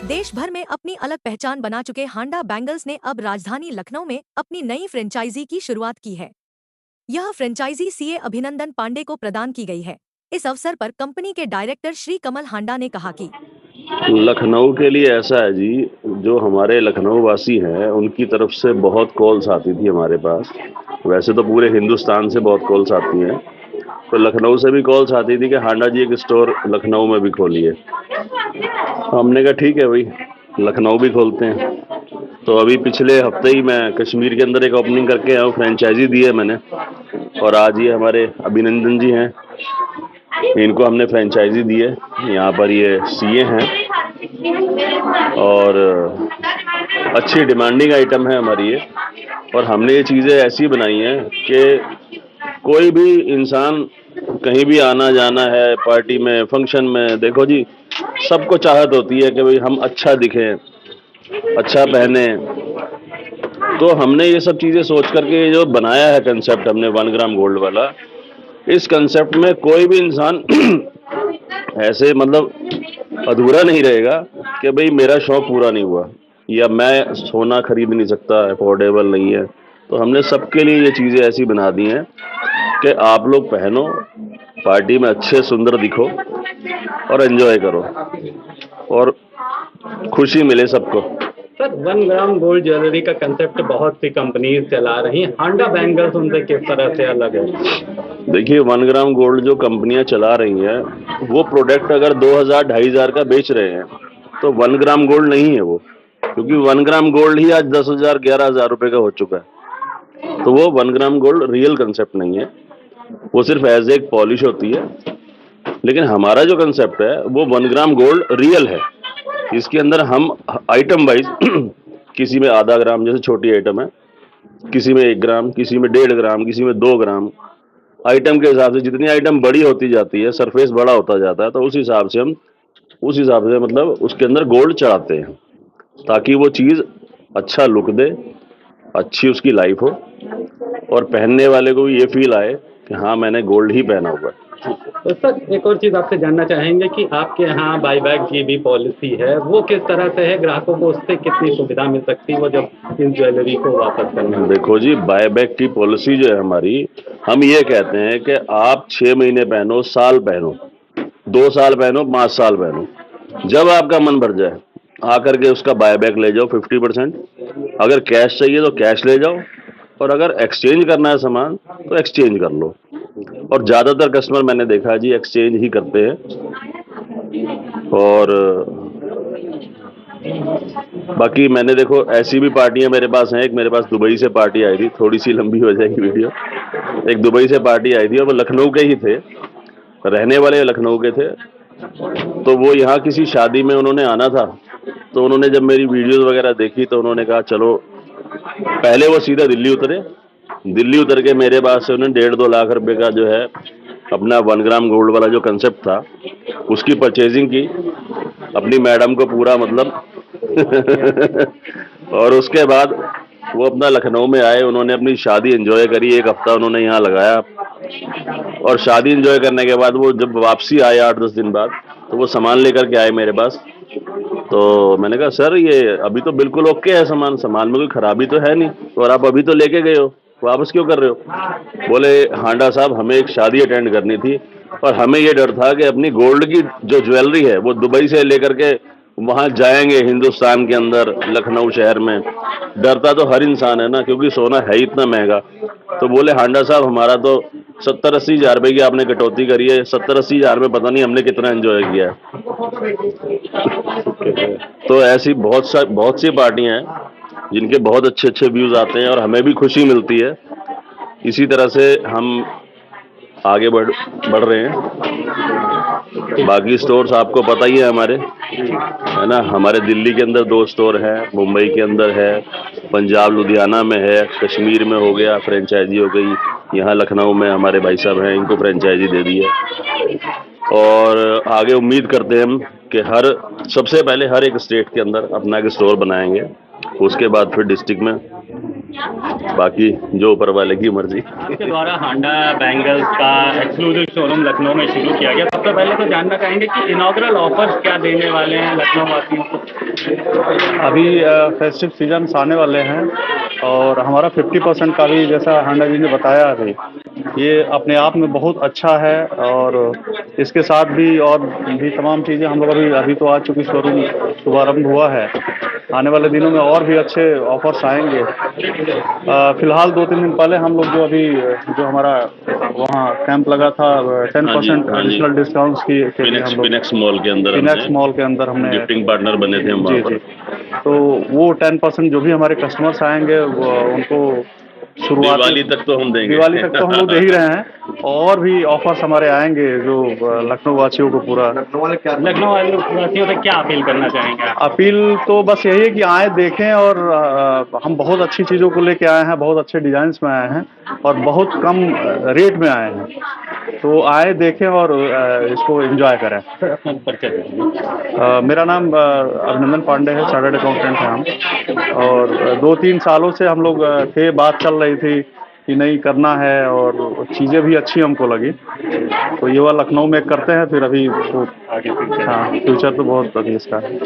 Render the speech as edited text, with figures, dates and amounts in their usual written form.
देश भर में अपनी अलग पहचान बना चुके हांडा बैंगल्स ने अब राजधानी लखनऊ में अपनी नई फ्रेंचाइजी की शुरुआत की है। यह फ्रेंचाइजी सीए अभिनंदन पांडे को प्रदान की गई है। इस अवसर पर कंपनी के डायरेक्टर श्री कमल हांडा ने कहा कि लखनऊ के लिए ऐसा है जी, जो हमारे लखनऊ वासी हैं उनकी तरफ से बहुत कॉल्स आती थी हमारे पास। वैसे तो पूरे हिंदुस्तान से बहुत कॉल्स आती हैं, तो लखनऊ से भी कॉल्स आती थी कि हांडा जी एक स्टोर लखनऊ में भी खोलिए। हमने कहा ठीक है भाई, लखनऊ भी खोलते हैं। तो अभी पिछले हफ्ते ही मैं कश्मीर के अंदर एक ओपनिंग करके आया हूँ, फ्रेंचाइजी दी है मैंने। और आज ये हमारे अभिनंदन जी हैं, इनको हमने फ्रेंचाइजी दी है। यहाँ पर ये सीए हैं और अच्छी डिमांडिंग आइटम है हमारी ये। और हमने ये चीज़ें ऐसी बनाई हैं कि कोई भी इंसान कहीं भी आना जाना है, पार्टी में, फंक्शन में, देखो जी सबको चाहत होती है कि भाई हम अच्छा दिखें, अच्छा पहने। तो हमने ये सब चीज़ें सोच करके जो बनाया है कंसेप्ट हमने 1 ग्राम गोल्ड वाला, इस कंसेप्ट में कोई भी इंसान ऐसे मतलब अधूरा नहीं रहेगा कि भाई मेरा शौक पूरा नहीं हुआ या मैं सोना खरीद नहीं सकता, अफोर्डेबल नहीं है। तो हमने सबके लिए ये चीज़ें ऐसी बना दी हैं कि आप लोग पहनो, पार्टी में अच्छे सुंदर दिखो और एंजॉय करो और खुशी मिले सबको। सर, 1 ग्राम गोल्ड ज्वेलरी का कंसेप्ट बहुत सी कंपनीज चला रही हैं, हांडा बैंगल्स उनसे किस तरह से अलग है? देखिए 1 ग्राम गोल्ड जो कंपनियां चला रही हैं, वो प्रोडक्ट अगर 2000-2500 का बेच रहे हैं तो 1 ग्राम गोल्ड नहीं है वो, क्योंकि 1 ग्राम गोल्ड ही आज 10,000-11,000 रुपए का हो चुका है। तो वो 1 ग्राम गोल्ड रियल कंसेप्ट नहीं है, वो सिर्फ एज एक पॉलिश होती है। लेकिन हमारा जो कंसेप्ट है वो 1 ग्राम गोल्ड रियल है। इसके अंदर हम आइटम वाइज किसी में आधा ग्राम जैसे छोटी आइटम है, किसी में 1 ग्राम, किसी में 1.5 ग्राम, किसी में 2 ग्राम, आइटम के हिसाब से जितनी आइटम बड़ी होती जाती है, सरफेस बड़ा होता जाता है, तो उस हिसाब से हम उस हिसाब से मतलब उसके अंदर गोल्ड चढ़ाते हैं ताकि वो चीज़ अच्छा लुक दे, अच्छी उसकी लाइफ हो और पहनने वाले को भी ये फील आए कि हाँ मैंने गोल्ड ही पहना हुआ है। तो सर, एक और चीज़ आपसे जानना चाहेंगे कि आपके यहाँ बाईबैक की भी पॉलिसी है, वो किस तरह से है? ग्राहकों को उससे कितनी सुविधा मिल सकती है वो जब इन ज्वेलरी को वापस करने में? देखो जी, बायबैक की पॉलिसी जो है हमारी, हम ये कहते हैं कि आप 6 महीने पहनो, साल पहनो, 2 साल पहनो, 5 साल पहनो, जब आपका मन भर जाए आकर के उसका बायबैक ले जाओ 50%। अगर कैश चाहिए तो कैश ले जाओ, और अगर एक्सचेंज करना है सामान तो एक्सचेंज कर लो। और ज़्यादातर कस्टमर मैंने देखा है जी एक्सचेंज ही करते हैं। और बाकी मैंने देखो ऐसी भी पार्टियां मेरे पास हैं। एक मेरे पास दुबई से पार्टी आई थी, थोड़ी सी लंबी हो जाएगी वीडियो। एक दुबई से पार्टी आई थी और वो लखनऊ के ही थे, रहने वाले लखनऊ के थे। तो वो यहाँ किसी शादी में उन्होंने आना था, तो उन्होंने जब मेरी वीडियोस वगैरह देखी तो उन्होंने कहा चलो, पहले वो सीधा दिल्ली उतरे। दिल्ली उतर के मेरे पास से उन्होंने 1.5-2 लाख रुपए का जो है अपना 1 ग्राम गोल्ड वाला जो कंसेप्ट था उसकी परचेजिंग की, अपनी मैडम को पूरा मतलब और उसके बाद वो अपना लखनऊ में आए, उन्होंने अपनी शादी एंजॉय करी। 1 हफ्ता उन्होंने यहाँ लगाया और शादी एंजॉय करने के बाद वो जब वापसी आए 8-10 दिन बाद, तो वो सामान लेकर के आए मेरे पास। तो मैंने कहा सर ये अभी तो बिल्कुल ओके है, सामान सामान में कोई खराबी तो है नहीं, और आप अभी तो लेके गए हो, वापस क्यों कर रहे हो? बोले हांडा साहब हमें एक शादी अटेंड करनी थी और हमें ये डर था कि अपनी गोल्ड की जो ज्वेलरी है वो दुबई से लेकर के वहां जाएंगे हिंदुस्तान के अंदर, लखनऊ शहर में। डरता तो हर इंसान है ना, क्योंकि सोना है ही इतना महंगा। तो बोले हांडा साहब हमारा तो 70-80 हज़ार रुपए की आपने कटौती करी है, 70-80 हज़ार में पता नहीं हमने कितना एंजॉय किया है। तो ऐसी बहुत सी पार्टियां हैं जिनके बहुत अच्छे अच्छे व्यूज आते हैं और हमें भी खुशी मिलती है। इसी तरह से हम आगे बढ़ रहे हैं। बाकी स्टोर्स आपको पता ही है हमारे, है ना। हमारे दिल्ली के अंदर 2 स्टोर हैं, मुंबई के अंदर है, पंजाब लुधियाना में है, कश्मीर में हो गया फ्रेंचाइजी हो गई, यहाँ लखनऊ में हमारे भाई साहब हैं, इनको फ्रेंचाइजी दे दी है। और आगे उम्मीद करते हैं हम कि सबसे पहले हर एक स्टेट के अंदर अपना एक स्टोर बनाएंगे, उसके बाद फिर डिस्ट्रिक्ट में बाकी जो ऊपर वाले की मर्जी। आपके द्वारा हांडा बैंगल्स का एक्सक्लूसिव शोरूम लखनऊ में शुरू किया गया। सबसे पहले तो जानना चाहेंगे कि इनॉग्रल ऑफर्स क्या देने वाले हैं लखनऊ वासियों को? अभी फेस्टिव सीजन्स आने वाले हैं और हमारा 50% का भी, जैसा हांडा जी ने बताया अभी, ये अपने आप में बहुत अच्छा है। और इसके साथ भी और भी तमाम चीज़ें हम लोग अभी तो आज चूँकि शोरूम शुभारंभ हुआ है, आने वाले दिनों में और भी अच्छे ऑफर्स आएंगे। फिलहाल 2-3 दिन पहले हम लोग जो हमारा वहाँ कैंप लगा था, 10% हाँ जी। एडिशनल डिस्काउंट्स के लिए हम लोग फिनेक्स मॉल के अंदर फिनेक्स मॉल के अंदर हमने गिफ्टिंग पार्टनर बने थे हम वहाँ जी पर। जी, तो वो 10% जो भी हमारे कस्टमर्स आएंगे वो उनको शुरुआती दिवाली तक तो हम देंगे। दिवाली तक तो हम लोग दे ही रहे हैं, और भी ऑफर्स हमारे आएंगे जो लखनऊ वासियों को पूरा। लखनऊ वासियों से क्या अपील करना चाहेंगे आप? अपील तो बस यही है कि आए देखें, और हम बहुत अच्छी चीज़ों को लेके आए हैं, बहुत अच्छे डिजाइन्स में आए हैं और बहुत कम रेट में आए हैं, तो आए देखें और इसको एंजॉय करें। मेरा नाम अभिनंदन पांडे है, चार्टर्ड अकाउंटेंट हैं हम, और 2-3 सालों से हम लोग थे, बात चल रही थी कि नहीं करना है, और चीज़ें भी अच्छी हमको लगी, तो ये वाला लखनऊ में करते हैं। फिर अभी तो हाँ, फ्यूचर तो बहुत अभी इसका है।